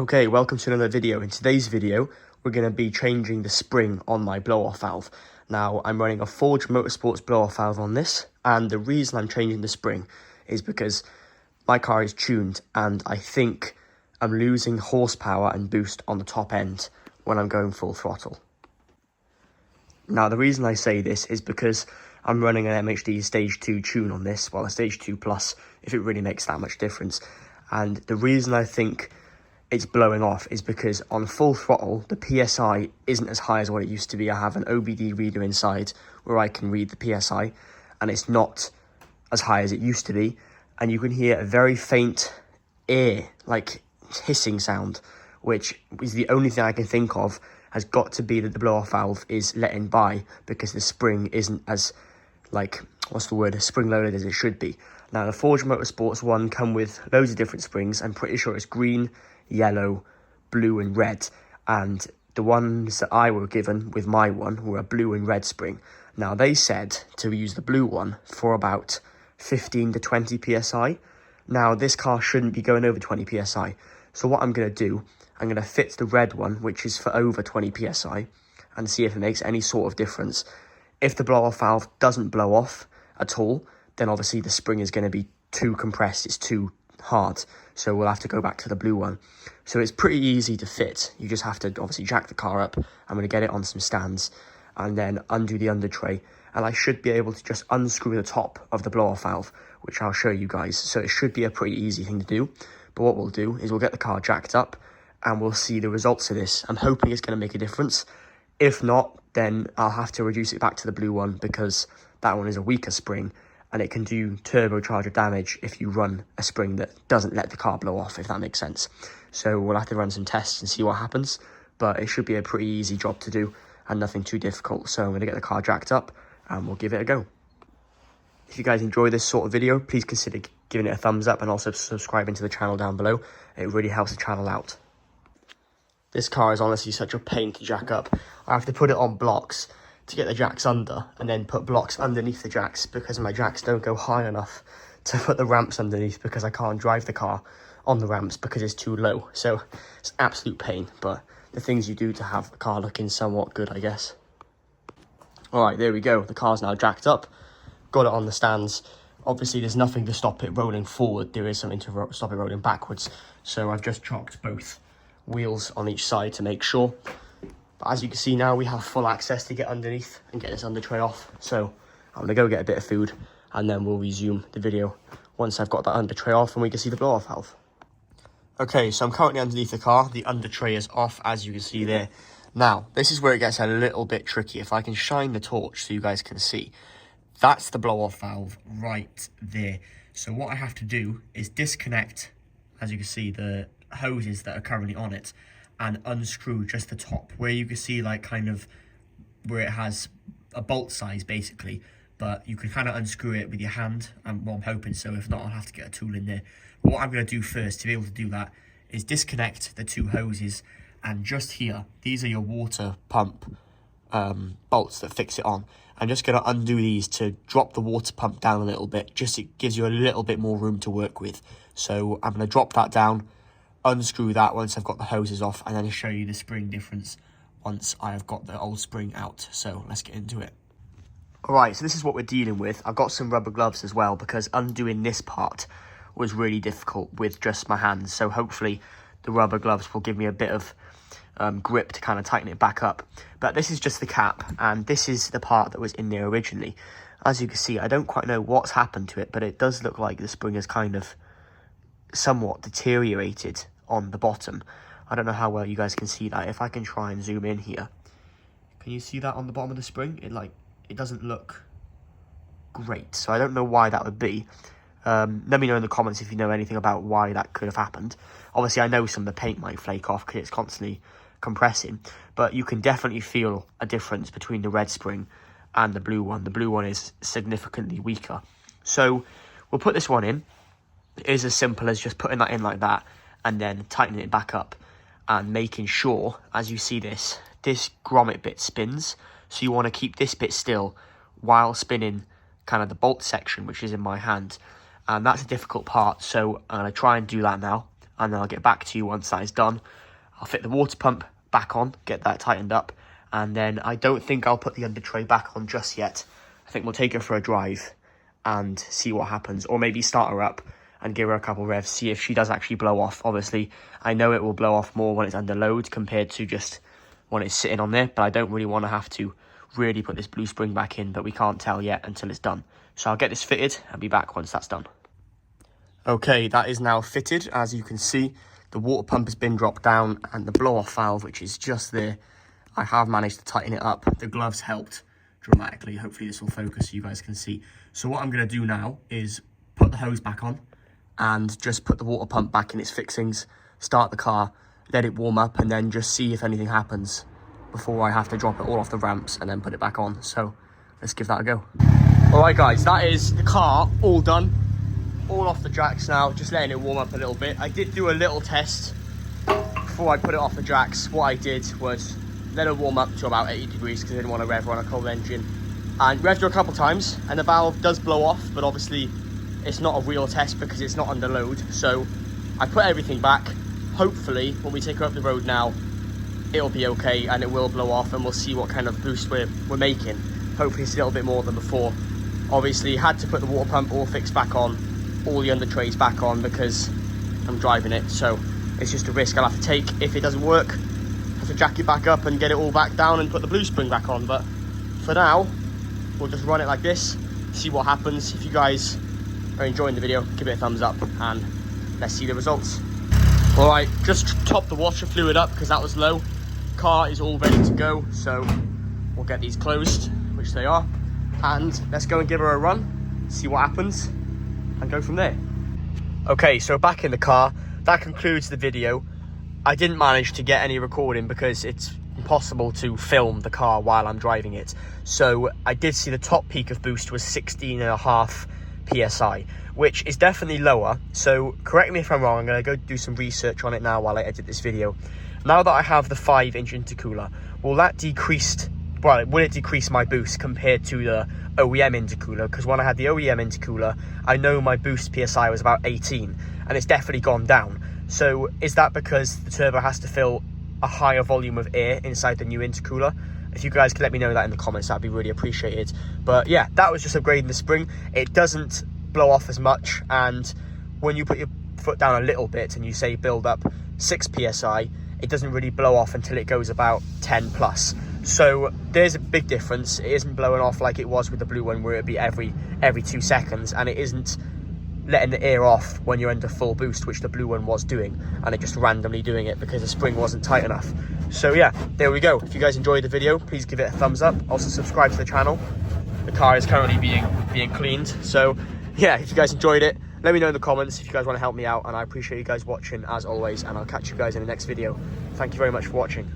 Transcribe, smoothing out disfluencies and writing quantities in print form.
Okay, welcome to another video. In today's video, we're going to be changing the spring on my blow-off valve. Now, I'm running a Forge Motorsports blow-off valve on this, and the reason I'm changing the spring is because my car is tuned, and I think I'm losing horsepower and boost on the top end when I'm going full throttle. Now, the reason I say this is because I'm running an MHD Stage 2 tune on this, well, a Stage 2 Plus, if it really makes that much difference. And the reason I think it's blowing off is because on full throttle, the PSI isn't as high as what it used to be. I have an OBD reader inside where I can read the PSI, and it's not as high as it used to be. And you can hear a very faint like hissing sound, which is the only thing I can think of has got to be that the blow-off valve is letting by because the spring isn't as, spring-loaded as it should be. Now, the Forge Motorsports one come with loads of different springs. I'm pretty sure it's green, yellow, blue and red, and the ones that I were given with my one were a blue and red spring. Now, they said to use the blue one for about 15 to 20 psi. Now, this car shouldn't be going over 20 psi, so what I'm going to do, I'm going to fit the red one, which is for over 20 psi, and see if it makes any sort of difference. If the blow-off valve doesn't blow off at all, then obviously the spring is going to be too compressed, it's too hard, so we'll have to go back to the blue one. So it's pretty easy to fit. You just have to obviously jack the car up. I'm going to get it on some stands and then undo the under tray, and I should be able to just unscrew the top of the blow-off valve, which I'll show you guys. So it should be a pretty easy thing to do, but what we'll do is we'll get the car jacked up and we'll see the results of this. I'm hoping it's going to make a difference. If not, then I'll have to reduce it back to the blue one because that one is a weaker spring and it can do turbocharger damage if you run a spring that doesn't let the car blow off, if that makes sense. So we'll have to run some tests and see what happens, but it should be a pretty easy job to do and nothing too difficult. So I'm going to get the car jacked up and we'll give it a go. If you guys enjoy this sort of video, please consider giving it a thumbs up and also subscribing to the channel down below. It really helps the channel out. This car is honestly such a pain to jack up. I have to put it on blocks to get the jacks under and then put blocks underneath the jacks because my jacks don't go high enough to put the ramps underneath because I can't drive the car on the ramps because it's too low. So it's absolute pain, but the things you do to have the car looking somewhat good, I guess. All right, there we go. The car's now jacked up. Got it on the stands. Obviously, there's nothing to stop it rolling forward. There is something to stop it rolling backwards. So I've just chocked both wheels on each side to make sure. But as you can see now, we have full access to get underneath and get this under tray off. So I'm going to go get a bit of food and then we'll resume the video once I've got that under tray off and we can see the blow-off valve. Okay, so I'm currently underneath the car. The under tray is off, as you can see there. Now, this is where it gets a little bit tricky. If I can shine the torch so you guys can see, that's the blow-off valve right there. So what I have to do is disconnect, as you can see, the hoses that are currently on it and unscrew just the top where you can see like kind of where it has a bolt size basically, but you can kind of unscrew it with your hand. Well, I'm hoping so. If not, I'll have to get a tool in there. But what I'm going to do first to be able to do that is disconnect the two hoses, and just here, these are your water pump bolts that fix it on. I'm just going to undo these to drop the water pump down a little bit, just it gives you a little bit more room to work with. So I'm going to drop that down, unscrew that once I've got the hoses off, and then show you the spring difference once I've got the old spring out. So let's get into it. Alright, so this is what we're dealing with. I've got some rubber gloves as well because undoing this part was really difficult with just my hands. So hopefully the rubber gloves will give me a bit of grip to kind of tighten it back up. But this is just the cap, and this is the part that was in there originally. As you can see, I don't quite know what's happened to it, but it does look like the spring has kind of somewhat deteriorated on the bottom. I don't know how well you guys can see that. If I can try and zoom in here, can you see that on the bottom of the spring? It doesn't look great, so I don't know why that would be. Let me know in the comments if you know anything about why that could have happened. Obviously, I know some of the paint might flake off because it's constantly compressing, but you can definitely feel a difference between the red spring and the blue one. The blue one is significantly weaker. So we'll put this one in. It is as simple as just putting that in like that and then tightening it back up and making sure, as you see this grommet bit spins. So you want to keep this bit still while spinning kind of the bolt section, which is in my hand. And that's a difficult part, so I'm going to try and do that now. and then I'll get back to you once that is done. I'll fit the water pump back on, get that tightened up, and then I don't think I'll put the under tray back on just yet. I think we'll take her for a drive and see what happens, or maybe start her up and give her a couple revs, see if she does actually blow off. Obviously, I know it will blow off more when it's under load compared to just when it's sitting on there, but I don't really want to have to really put this blue spring back in, but we can't tell yet until it's done. So I'll get this fitted and be back once that's done. Okay, that is now fitted. As you can see, the water pump has been dropped down and the blow-off valve, which is just there, I have managed to tighten it up. The gloves helped dramatically. Hopefully this will focus so you guys can see. So what I'm going to do now is put the hose back on and just put the water pump back in its fixings, start the car, let it warm up, and then just see if anything happens before I have to drop it all off the ramps and then put it back on. So let's give that a go. All right, guys, that is the car all done, all off the jacks now, just letting it warm up a little bit. I did do a little test before I put it off the jacks. What I did was let it warm up to about 80 degrees because I didn't want to rev her on a cold engine, and revved her a couple times, and the valve does blow off, but obviously it's not a real test because it's not under load. So I put everything back. Hopefully when we take her up the road now, it'll be okay and it will blow off, and we'll see what kind of boost we're making. Hopefully it's a little bit more than before. Obviously had to put the water pump all fixed back on, all the under trays back on because I'm driving it, so it's just a risk I'll have to take. If it doesn't work, I have to jack it back up and get it all back down and put the blue spring back on. But for now, we'll just run it like this, see what happens. If you guys are enjoying the video, give it a thumbs up and let's see the results. All right, just top the washer fluid up because that was low. Car is all ready to go, so we'll get these closed, which they are, and let's go and give her a run, see what happens, and go from there. Okay, so back in the car, that concludes the video. I didn't manage to get any recording because it's impossible to film the car while I'm driving it. So I did see the top peak of boost was 16.5 PSI, which is definitely lower. So correct me if I'm wrong, I'm gonna go do some research on it now while I edit this video. Now that I have the 5-inch intercooler, will it decrease my boost compared to the OEM intercooler? Because when I had the OEM intercooler, I know my boost PSI was about 18, and it's definitely gone down. So is that because the turbo has to fill a higher volume of air inside the new intercooler? If you guys could let me know that in the comments, that'd be really appreciated. But yeah, that was just upgrading the spring. It doesn't blow off as much, and when you put your foot down a little bit and you say build up 6 PSI, it doesn't really blow off until it goes about 10 plus. So there's a big difference. It isn't blowing off like it was with the blue one, where it'd be every 2 seconds, and it isn't letting the air off when you're under full boost, which the blue one was doing, and it just randomly doing it because the spring wasn't tight enough. So yeah, there we go. If you guys enjoyed the video, please give it a thumbs up. Also subscribe to the channel. The car is currently being cleaned. So yeah, if you guys enjoyed it, let me know in the comments if you guys want to help me out, and I appreciate you guys watching as always, and I'll catch you guys in the next video. Thank you very much for watching.